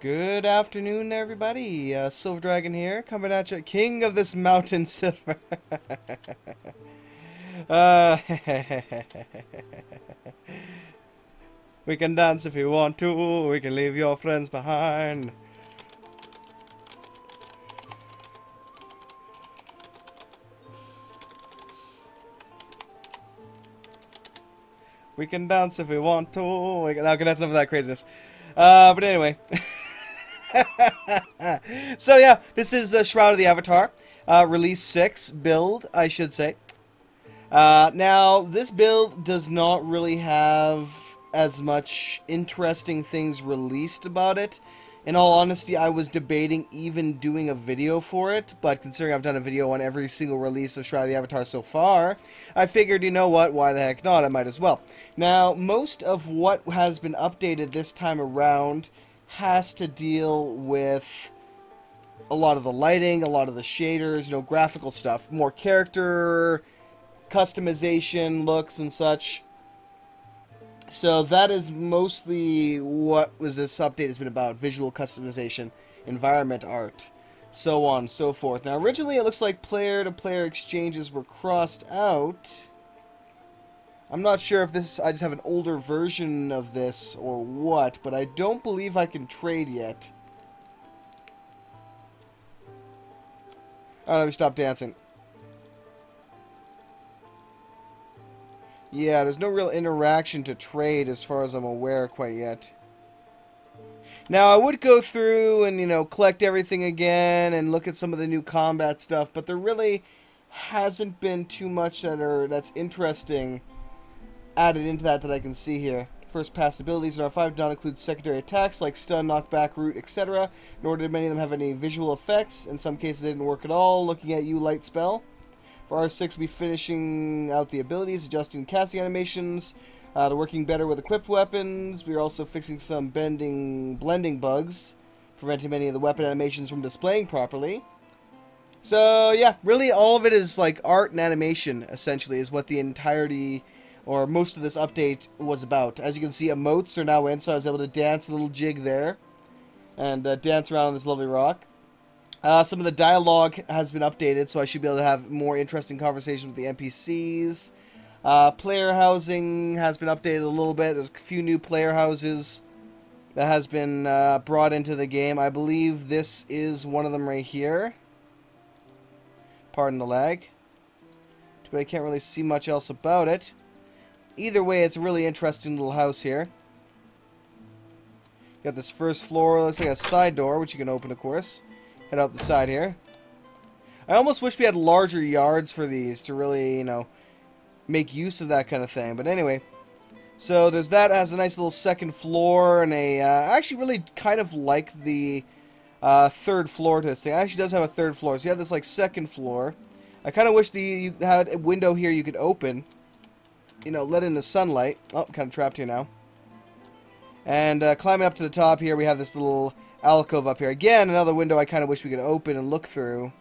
Good afternoon, everybody. Silver Dragon here, coming at you, king of this mountain, Silver. uh, we can dance if you want to. We can leave your friends behind. We can dance if we want to. We can, okay, that's enough of that craziness. But anyway. So yeah, this is Shroud of the Avatar, release 6 build, I should say. Now, this build does not really have as much interesting things released about it. In all honesty, I was debating even doing a video for it, but considering I've done a video on every single release of Shroud of the Avatar so far, I figured, you know what, why the heck not, I might as well. Now, most of what has been updated this time around has to deal with a lot of the lighting, a lot of the shaders, you know, graphical stuff, more character customization, looks and such. So that is mostly what this update has been about: visual customization, environment art, so on and so forth. Now, originally it looks like player-to-player exchanges were crossed out. I'm not sure if this, I just have an older version of this or what, but I don't believe I can trade yet. Alright, let me stop dancing. Yeah, there's no real interaction to trade as far as I'm aware quite yet. Now, I would go through and, you know, collect everything again and look at some of the new combat stuff, but there really hasn't been too much that's interesting added into that I can see here. First pass abilities in R5 do not include secondary attacks like stun, knockback, root, etc. Nor did many of them have any visual effects. In some cases they didn't work at all. Looking at you, light spell. For R6, we'll be finishing out the abilities, adjusting casting animations, to working better with equipped weapons. We're also fixing some blending bugs, preventing many of the weapon animations from displaying properly. So yeah, really all of it is like art and animation, essentially, is what the entirety or most of this update was about. As you can see, emotes are now in, so I was able to dance a little jig there and dance around on this lovely rock. Some of the dialogue has been updated, so I should be able to have more interesting conversations with the NPCs. Player housing has been updated a little bit. There's a few new player houses that has been brought into the game. I believe this is one of them right here. Pardon the lag. But I can't really see much else about it. Either way, it's a really interesting little house here. Got this first floor, looks like a side door, which you can open, of course. Head out the side here. I almost wish we had larger yards for these to really, you know, make use of that kind of thing. But anyway, so there's that. It has a nice little second floor and a, I actually really kind of like the third floor to this thing. It actually does have a third floor. So you have this, like, second floor. I kind of wish you had a window here you could open. You know, let in the sunlight. Oh, kind of trapped here now. And climbing up to the top here, we have this little alcove up here. Again, another window I kind of wish we could open and look through.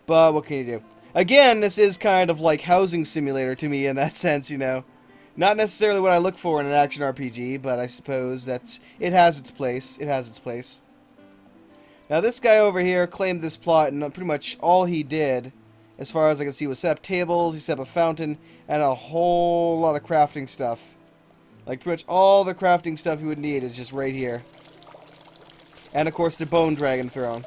But what can you do? Again, this is kind of like Housing Simulator to me in that sense, you know. Not necessarily what I look for in an action RPG, but I suppose that it has its place. It has its place. Now, this guy over here claimed this plot, and pretty much all he did, as far as I can see, was set up tables, he set up a fountain, and a whole lot of crafting stuff. Like, pretty much all the crafting stuff you would need is just right here. And, of course, the Bone Dragon Throne.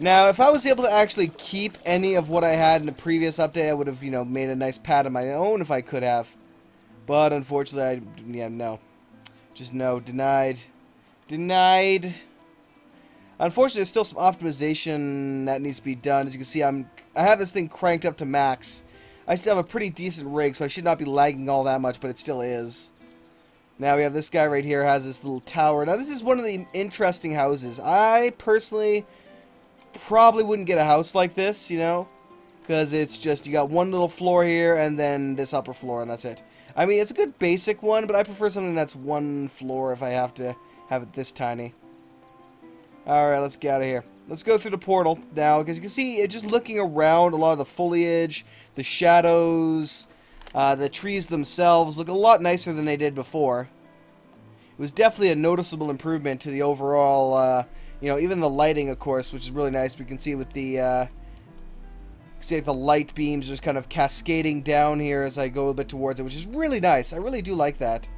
Now, if I was able to actually keep any of what I had in the previous update, I would have, you know, made a nice pad of my own if I could have. But, unfortunately, yeah, no. Just no. Denied. Denied. Unfortunately, there's still some optimization that needs to be done. As you can see, I have this thing cranked up to max. I still have a pretty decent rig, so I should not be lagging all that much, but it still is. Now we have this guy right here, has this little tower. Now this is one of the interesting houses. I personally probably wouldn't get a house like this, you know, because it's just, you got one little floor here and then this upper floor and that's it. I mean, it's a good basic one, but I prefer something that's one floor if I have to have it this tiny. Alright, let's get out of here. Let's go through the portal now, because you can see, just looking around, a lot of the foliage, the shadows, the trees themselves look a lot nicer than they did before. was definitely a noticeable improvement to the overall, you know, even the lighting, of course, which is really nice. We can see with the, see like the light beams just kind of cascading down here as I go a bit towards it, which is really nice. I really do like that.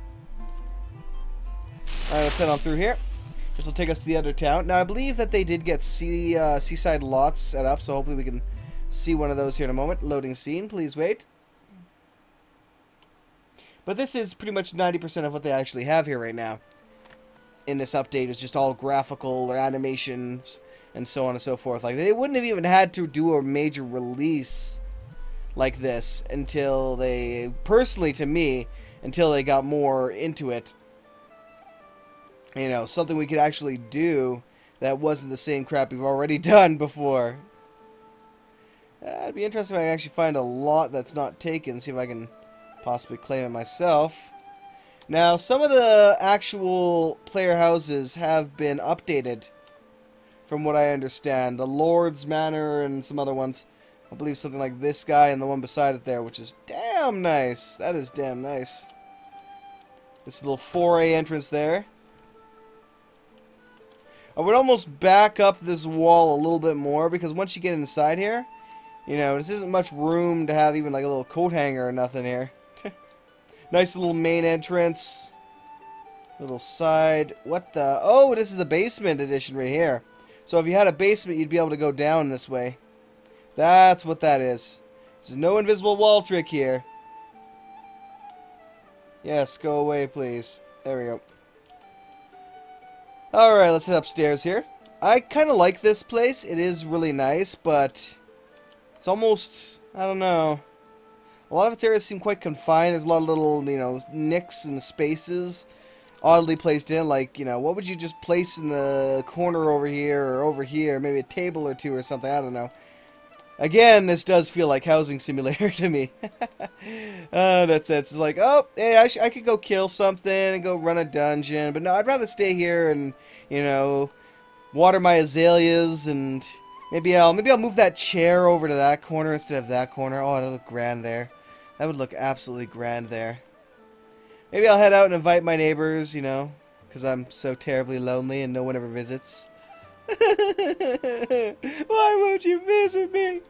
Alright, let's head on through here. This will take us to the other town. Now, I believe that they did get seaside lots set up, so hopefully we can see one of those here in a moment. Loading scene, please wait. But this is pretty much 90% of what they actually have here right now. In this update, it's just all graphical or animations and so on and so forth. Like, they wouldn't have even had to do a major release like this until they, personally to me, until they got more into it. You know, something we could actually do that wasn't the same crap we've already done before. It'd be interesting if I can actually find a lot that's not taken, see if I can possibly claim it myself. Now, some of the actual player houses have been updated, from what I understand. The Lord's Manor and some other ones. I believe something like this guy and the one beside it there, which is damn nice. That is damn nice. This little foray entrance there. I would almost back up this wall a little bit more, because once you get inside here, you know, this isn't much room to have even like a little coat hanger or nothing here. Nice little main entrance. Little side. What the? Oh, this is the basement edition right here. So if you had a basement, you'd be able to go down this way. That's what that is. There's no invisible wall trick here. Yes, go away, please. There we go. Alright, let's head upstairs here. I kind of like this place. It is really nice, but it's almost, I don't know. A lot of its areas seem quite confined. There's a lot of little, you know, nicks and spaces oddly placed in. Like, you know, what would you just place in the corner over here or over here? Maybe a table or two or something. I don't know. Again, this does feel like Housing Simulator to me. That's it. It's like, oh, hey, I could go kill something and go run a dungeon. But no, I'd rather stay here and, you know, water my azaleas, and maybe I'll move that chair over to that corner instead of that corner. Oh, that'll look grand there. That would look absolutely grand there. Maybe I'll head out and invite my neighbors, you know, because I'm so terribly lonely and no one ever visits. Why won't you visit me?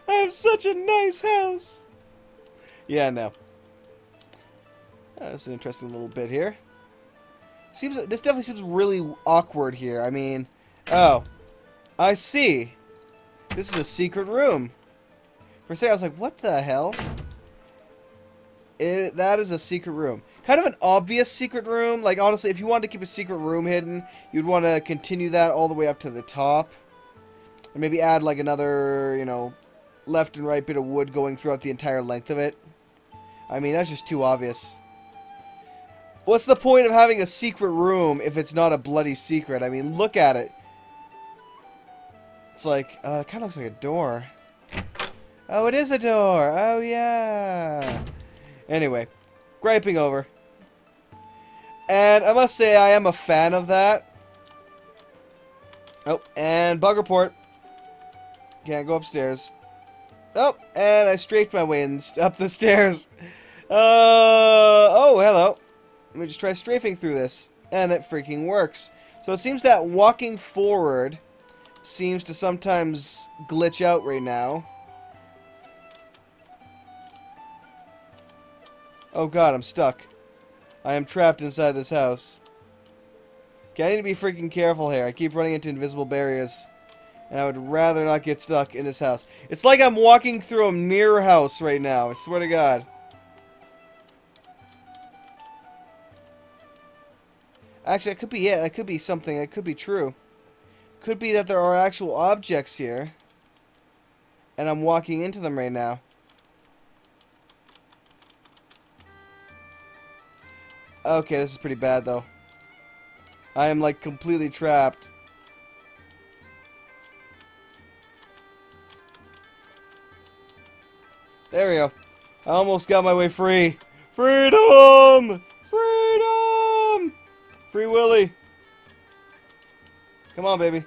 I have such a nice house. Yeah, no. That's an interesting little bit here. This definitely seems really awkward here. I mean, oh, I see. This is a secret room. For a second, I was like, what the hell? That is a secret room. Kind of an obvious secret room. Like, honestly, if you wanted to keep a secret room hidden, you'd want to continue that all the way up to the top. And maybe add, like, another, you know, left and right bit of wood going throughout the entire length of it. I mean, that's just too obvious. What's the point of having a secret room if it's not a bloody secret? I mean, look at it. It's like, it kind of looks like a door. Oh, it is a door. Oh, yeah. Anyway, griping over. And I must say, I am a fan of that. Oh, and bug report. Can't go upstairs. Oh, and I strafed my way up the stairs. Oh, hello. Let me just try strafing through this. And it freaking works. So it seems that walking forward seems to sometimes glitch out right now. Oh god, I'm stuck. I am trapped inside this house. Okay, I need to be freaking careful here. I keep running into invisible barriers. And I would rather not get stuck in this house. It's like I'm walking through a mirror house right now. I swear to God. Actually, it could be it. It could be something. It could be true. Could be that there are actual objects here. And I'm walking into them right now. Okay, this is pretty bad, though. I am, like, completely trapped. There we go. I almost got my way free. Freedom! Freedom! Free Willy. Come on, baby.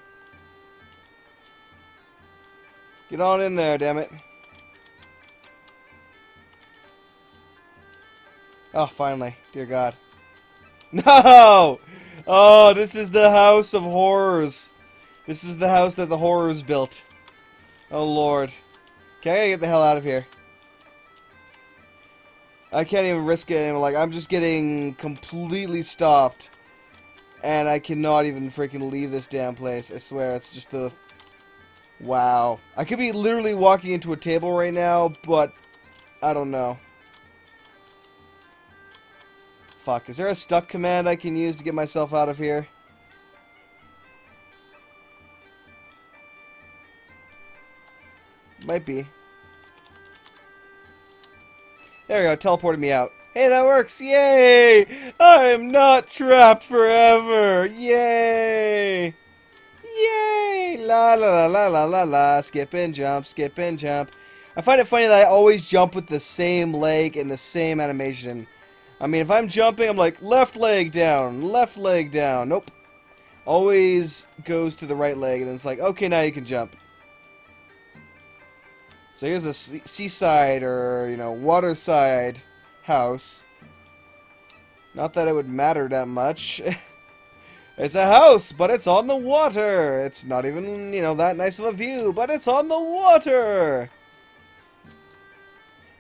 Get on in there, damn it. Oh, finally. Dear God. No! Oh, this is the house of horrors. This is the house that the horrors built. Oh, Lord. Okay, I gotta get the hell out of here. I can't even risk it anymore. Like, I'm just getting completely stopped. And I cannot even freaking leave this damn place. I swear, it's just the... Wow. I could be literally walking into a table right now, but... I don't know. Fuck, is there a stuck command I can use to get myself out of here? Might be. There we go, teleported me out. Hey, that works! Yay! I am not trapped forever! Yay! Yay! La la la la la la la. Skip and jump, skip and jump. I find it funny that I always jump with the same leg and the same animation. I mean, if I'm jumping, I'm like, left leg down, left leg down. Nope. Always goes to the right leg, and it's like, okay, now you can jump. So here's a seaside or, you know, waterside house. Not that it would matter that much. It's a house, but it's on the water. It's not even, you know, that nice of a view, but it's on the water.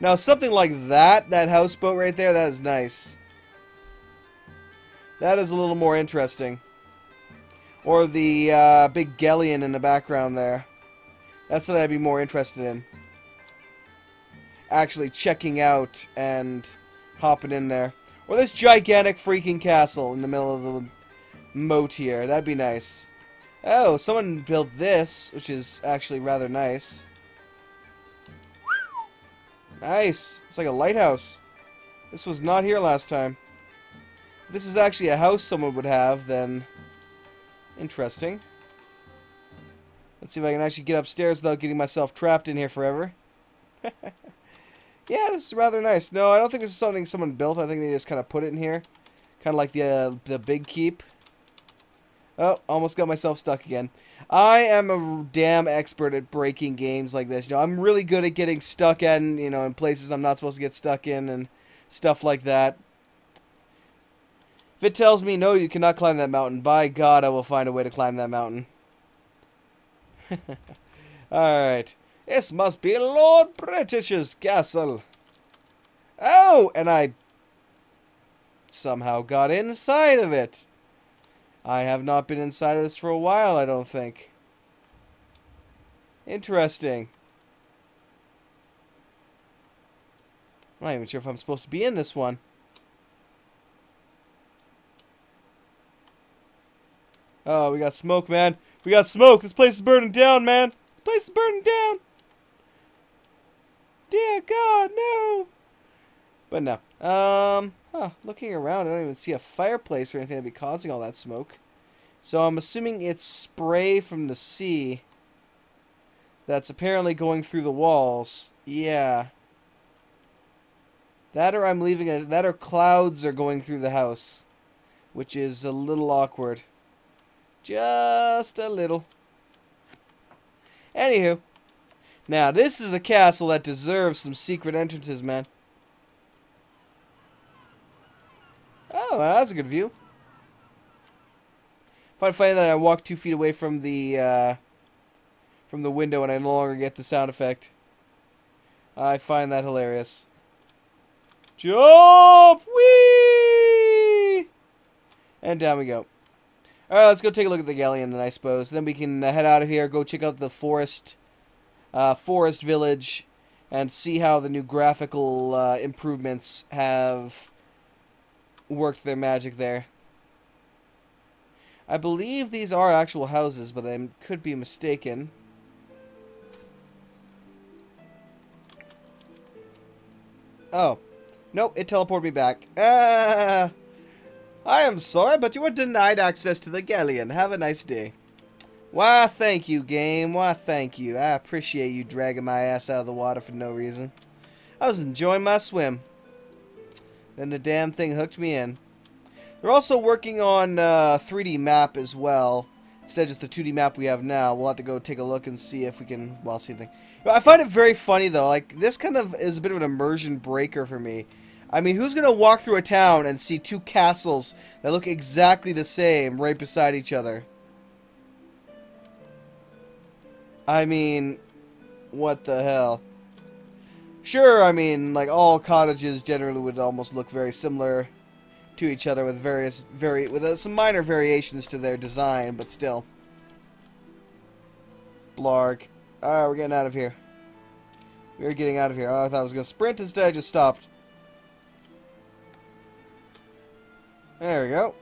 Now, something like that houseboat right there, that is nice. That is a little more interesting. Or the big galleon in the background there. That's what I'd be more interested in. Actually checking out and hopping in there. Or this gigantic freaking castle in the middle of the moat here. That'd be nice. Oh, someone built this, which is actually rather nice. Nice. It's like a lighthouse. This was not here last time. If this is actually a house someone would have, then... Interesting. Let's see if I can actually get upstairs without getting myself trapped in here forever. Yeah, this is rather nice. No, I don't think this is something someone built. I think they just kind of put it in here. Kind of like the big keep. Oh, almost got myself stuck again. I am a damn expert at breaking games like this. You know, I'm really good at getting stuck in, you know, in places I'm not supposed to get stuck in and stuff like that. If it tells me, no, you cannot climb that mountain, by God, I will find a way to climb that mountain. Alright. This must be Lord British's castle. Oh, and I somehow got inside of it. I have not been inside of this for a while, I don't think. Interesting. I'm not even sure if I'm supposed to be in this one. Oh, we got smoke, man. We got smoke. This place is burning down, man. This place is burning down. Dear God, no. But no. Looking around, I don't even see a fireplace or anything that'd be causing all that smoke. So I'm assuming it's spray from the sea that's apparently going through the walls. Yeah. That or I'm leaving it. That or clouds are going through the house, which is a little awkward. Just a little. Anywho. Now, this is a castle that deserves some secret entrances, man. Oh, well, that's a good view. If I find that I walk 2 feet away from the window and I no longer get the sound effect, I find that hilarious. Jump! Whee! And down we go. Alright, let's go take a look at the galleon then, I suppose. Then we can head out of here, go check out the forest village, and see how the new graphical improvements have worked their magic there. I believe these are actual houses, but I could be mistaken. Oh. Nope, it teleported me back. I am sorry, but you were denied access to the galleon. Have a nice day. Why, thank you, game. Why, thank you. I appreciate you dragging my ass out of the water for no reason. I was enjoying my swim. Then the damn thing hooked me in. They're also working on 3D map as well. Instead of just the 2D map we have now. We'll have to go take a look and see if we can, well, see anything. I find it very funny, though. Like, this kind of is a bit of an immersion breaker for me. I mean, who's going to walk through a town and see two castles that look exactly the same right beside each other? I mean, what the hell? Sure, I mean, like, all cottages generally would almost look very similar to each other with some minor variations to their design, but still. Blarg. Alright, we're getting out of here. We're getting out of here. Oh, I thought I was going to sprint. Instead, I just stopped. There we go.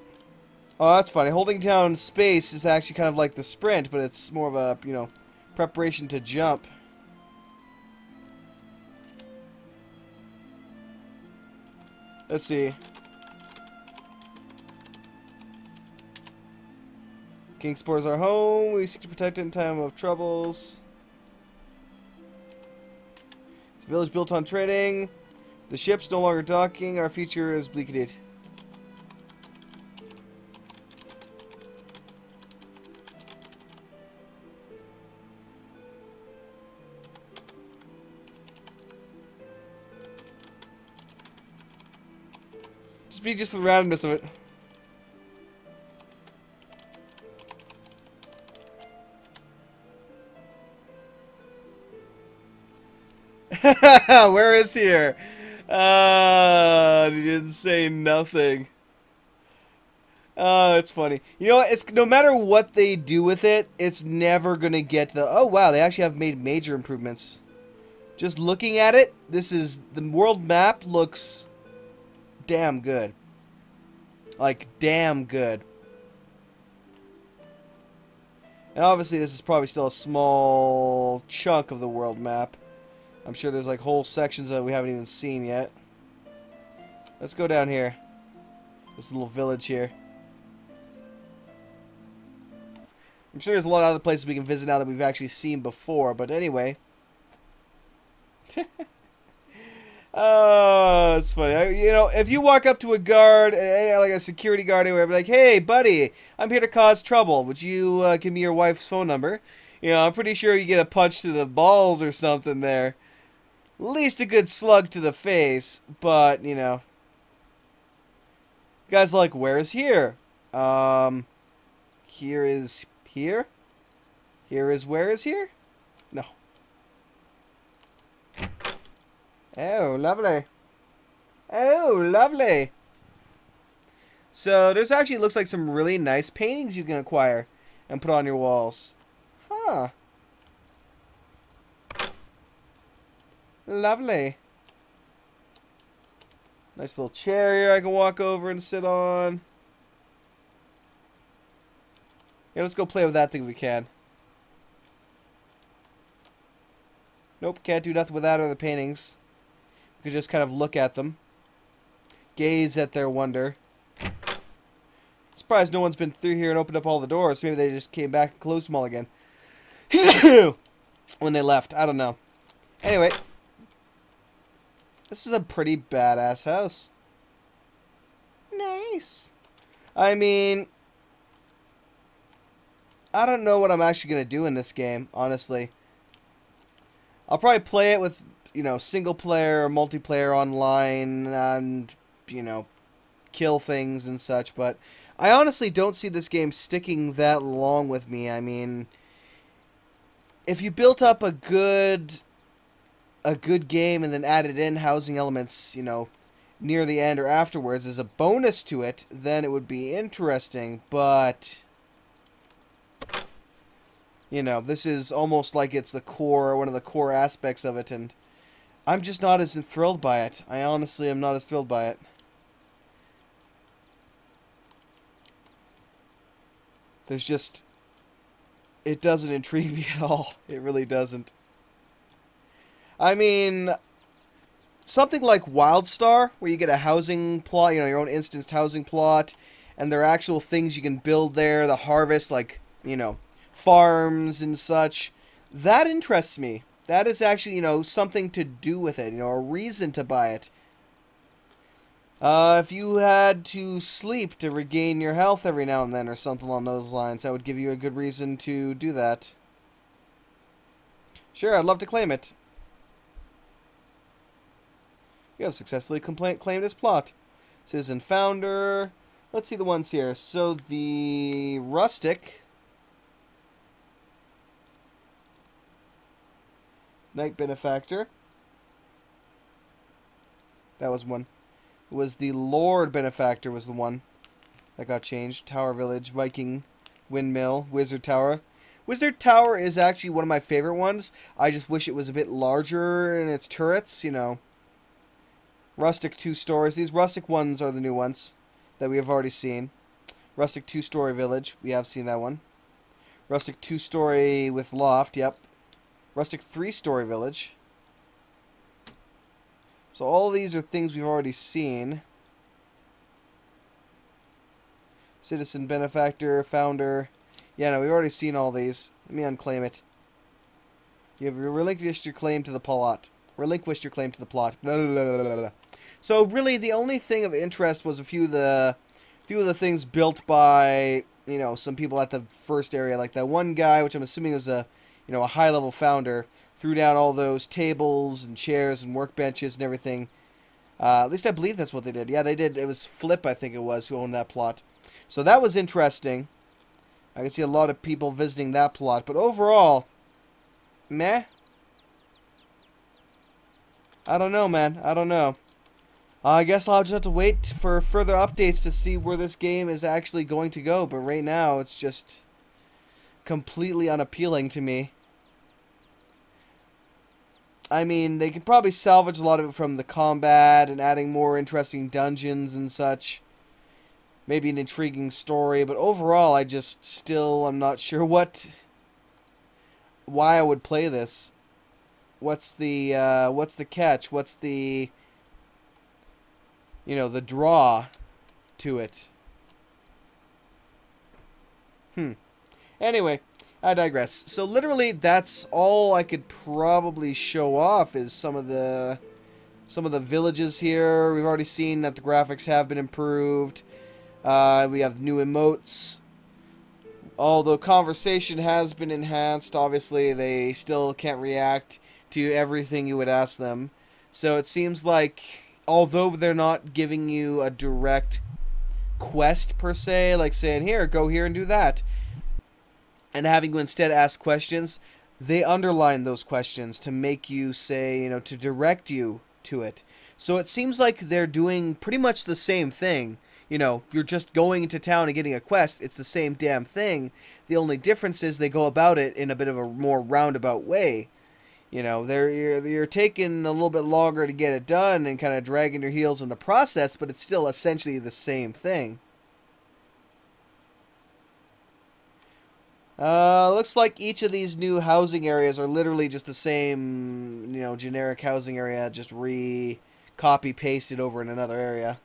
Oh, that's funny. Holding down space is actually kind of like the sprint, but it's more of a, you know, preparation to jump. Let's see. Kingsport is our home. We seek to protect it in time of troubles. It's a village built on trading. The ship's no longer docking. Our future is bleak indeed. Just the randomness of it. Where is here? He didn't say nothing. Oh, it's funny. You know what? It's no matter what they do with it, it's never gonna get the. Oh wow, they actually have made major improvements. Just looking at it, the world map looks damn good. Like, damn good. And obviously this is probably still a small chunk of the world map. I'm sure there's like whole sections that we haven't even seen yet. Let's go down here. This little village here. I'm sure there's a lot of other places we can visit now that we've actually seen before, but anyway. Oh, it's funny. You know, if you walk up to a guard, like a security guard anywhere, be like, "Hey, buddy, I'm here to cause trouble. Would you give me your wife's phone number?" You know, I'm pretty sure you get a punch to the balls or something there. At least a good slug to the face, but, you know. Guys like, where's here? Here is here? Here is where is here? No. Oh, lovely. Oh, lovely. So, there's actually looks like some really nice paintings you can acquire and put on your walls. Huh. Lovely. Nice little chair here I can walk over and sit on. Yeah, let's go play with that thing if we can. Nope, can't do nothing with that or the paintings. We could just kind of look at them. Gaze at their wonder. Surprised no one's been through here and opened up all the doors. Maybe they just came back and closed them all again. When they left. I don't know. Anyway. This is a pretty badass house. Nice. I mean, I don't know what I'm actually going to do in this game, honestly. I'll probably play it with, you know, single player or multiplayer online and, you know, kill things and such, but I honestly don't see this game sticking that long with me. I mean, if you built up a good game and then added in housing elements, you know, near the end or afterwards as a bonus to it, then it would be interesting, but you know, this is almost like it's the core, one of the core aspects of it, and I'm just not as enthralled by it. I honestly am not as thrilled by it. There's just, it doesn't intrigue me at all. It really doesn't. I mean, something like WildStar, where you get a housing plot, you know, your own instanced housing plot, and there are actual things you can build there, the harvest, like, you know, farms and such. That interests me. That is actually, you know, something to do with it, you know, a reason to buy it. If you had to sleep to regain your health every now and then or something along those lines, that would give you a good reason to do that. Sure, I'd love to claim it. You have successfully claimed his plot. Citizen founder. Let's see the ones here. So the rustic. Knight benefactor. That was one. It was the Lord benefactor was the one that got changed. Tower village, Viking, windmill, wizard tower. Wizard tower is actually one of my favorite ones. I just wish it was a bit larger in its turrets, you know. Rustic 2 stories. These rustic ones are the new ones that we have already seen. Rustic 2-story village. We have seen that one. Rustic 2-story with loft. Yep. Rustic 3-story village. So all of these are things we've already seen. Citizen benefactor, founder. Yeah, no, we've already seen all these. Let me unclaim it. You have relinquished your claim to the plot. Relinquished your claim to the plot. Blah, blah, blah, blah, blah. So really, the only thing of interest was a few of the things built by, you know, some people at the first area, like that one guy, which I'm assuming was a, you know, a high-level founder, threw down all those tables and chairs and workbenches and everything. At least I believe that's what they did. Yeah, they did. It was Flip, I think it was, who owned that plot. So that was interesting. I can see a lot of people visiting that plot, but overall, meh. I don't know, man. I don't know. I guess I'll just have to wait for further updates to see where this game is actually going to go. But right now, it's just completely unappealing to me. I mean, they could probably salvage a lot of it from the combat and adding more interesting dungeons and such. Maybe an intriguing story. But overall, I just still am not sure why I would play this. What's the catch? What's the, you know, the draw to it? Anyway, I digress. So literally, that's all I could probably show off is some of the villages here. We've already seen that the graphics have been improved. We have new emotes. Although conversation has been enhanced, obviously they still can't react to everything you would ask them. So it seems like, although they're not giving you a direct quest per se, like saying, here, go here and do that, and having you instead ask questions, they underline those questions to make you say, you know, to direct you to it. So it seems like they're doing pretty much the same thing. You know, you're just going into town and getting a quest. It's the same damn thing. The only difference is they go about it in a bit of a more roundabout way. You know, you're taking a little bit longer to get it done and kind of dragging your heels in the process, but it's still essentially the same thing. Looks like each of these new housing areas are literally just the same, you know, generic housing area, just copy-pasted over in another area.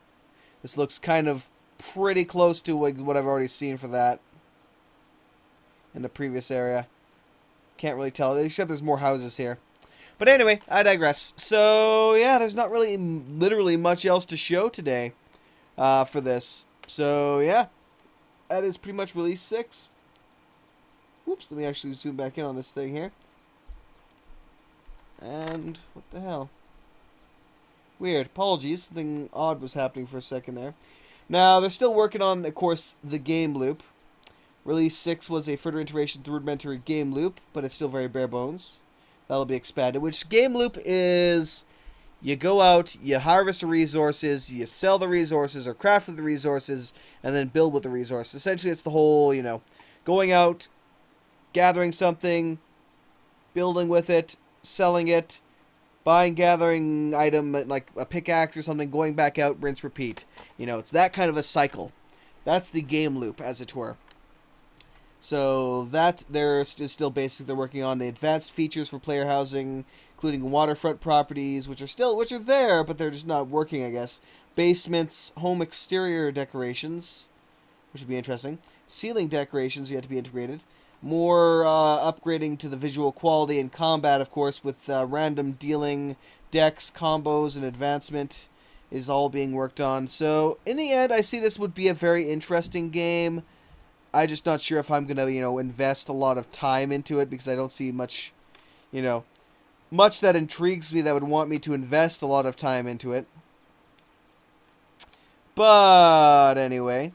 This looks kind of pretty close to what I've already seen for that in the previous area. Can't really tell, except there's more houses here. But anyway, I digress. So, yeah, there's not really literally much else to show today for this. So, yeah, that is pretty much Release 6. Whoops, let me actually zoom back in on this thing here. And, what the hell? Weird. Apologies. Something odd was happening for a second there. Now, they're still working on, of course, the game loop. Release 6 was a further iteration to rudimentary game loop, but it's still very bare bones. That'll be expanded. Which game loop is, you go out, you harvest the resources, you sell the resources or craft with the resources, and then build with the resources. Essentially, it's the whole, you know, going out, gathering something, building with it, selling it, buying, gathering item like a pickaxe or something, going back out, rinse, repeat. You know, it's that kind of a cycle. That's the game loop, as it were. So that there is still basically they're working on the advanced features for player housing, including waterfront properties, which are there, but they're just not working, I guess. Basements, home exterior decorations, which would be interesting. Ceiling decorations yet to be integrated. More upgrading to the visual quality and combat, of course, with random dealing, decks, combos, and advancement is all being worked on. So, in the end, I see this would be a very interesting game. I'm just not sure if I'm going to, you know, invest a lot of time into it because I don't see much, you know, much that intrigues me that would want me to invest a lot of time into it. But anyway.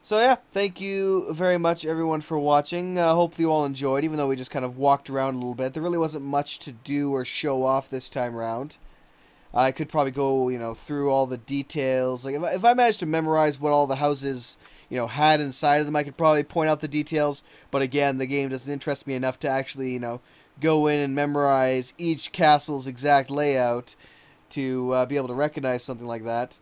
So yeah, thank you very much everyone for watching. Hope you all enjoyed, even though we just kind of walked around a little bit. There really wasn't much to do or show off this time around. I could probably go, through all the details. Like if I managed to memorize what all the houses, had inside of them, I could probably point out the details. But again, the game doesn't interest me enough to actually, go in and memorize each castle's exact layout to be able to recognize something like that.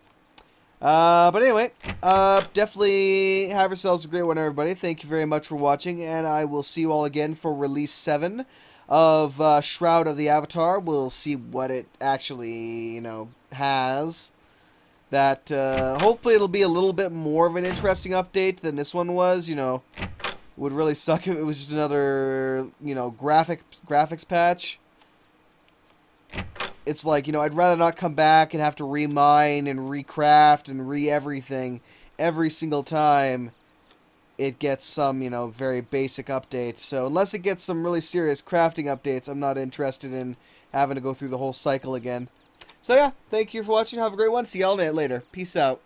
But anyway, definitely have yourselves a great one, everybody. Thank you very much for watching, and I will see you all again for Release 7 of Shroud of the Avatar. We'll see what it actually, has. That, hopefully it'll be a little bit more of an interesting update than this one was, It would really suck if it was just another, graphics patch. It's like, I'd rather not come back and have to remine and recraft and re-everything every single time it gets some, very basic updates. So unless it gets some really serious crafting updates, I'm not interested in having to go through the whole cycle again. So yeah, thank you for watching. Have a great one. See y'all later. Peace out.